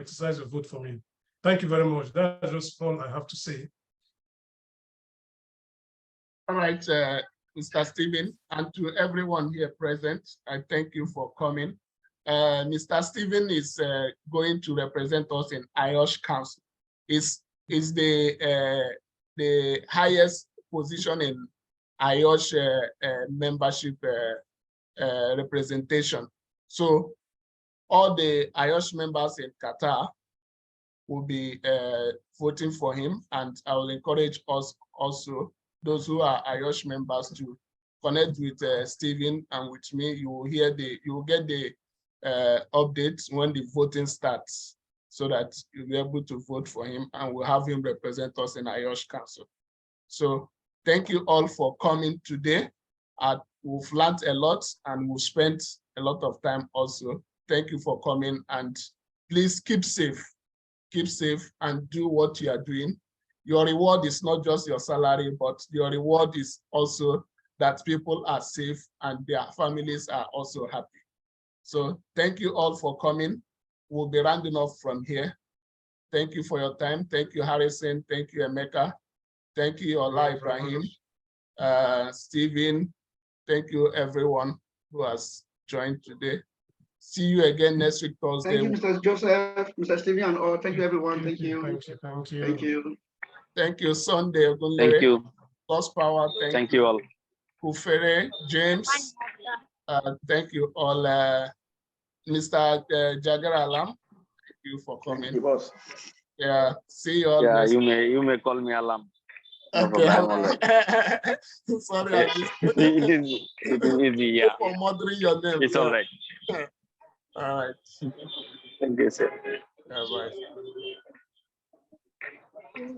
exercise your vote for me. Thank you very much. That's just all I have to say. All right, Mr. Stephen, and to everyone here present, I thank you for coming. Mr. Stephen is going to represent us in IOSH Council. Is the highest position in IOSH membership representation. So all the IOSH members in Qatar will be voting for him, and I will encourage us also, those who are IOSH members, to connect with Stephen and with me. You will get the updates when the voting starts, so that you'll be able to vote for him, and we'll have him represent us in IOSH Council. So thank you all for coming today. We've learned a lot, and we've spent a lot of time also. Thank you for coming, and please keep safe and do what you are doing. Your reward is not just your salary, but your reward is also that people are safe and their families are also happy. So thank you all for coming. We'll be rounding off from here. Thank you for your time. Thank you, Harrison. Thank you, Emeka. Thank you, Ola Ibrahim, Stephen. Thank you, everyone who has joined today. See you again next week, Thursday. Thank you, Mr. Joseph, Mr. Stephen, and all. Thank you, everyone. Thank you. Thank you. Thank you. Thank you, Sunday. Thank you. God's power. Thank you all. Kufere, James. Thank you all. Mr. Jagar Alam, thank you for coming. Thank you, boss. Yeah, see you all. Yeah, next you may call me Alam. No Okay. problem. Sorry, It is easy. Yeah. for murdering your name. It's all right. All right. Thank you, sir. Yeah, bye.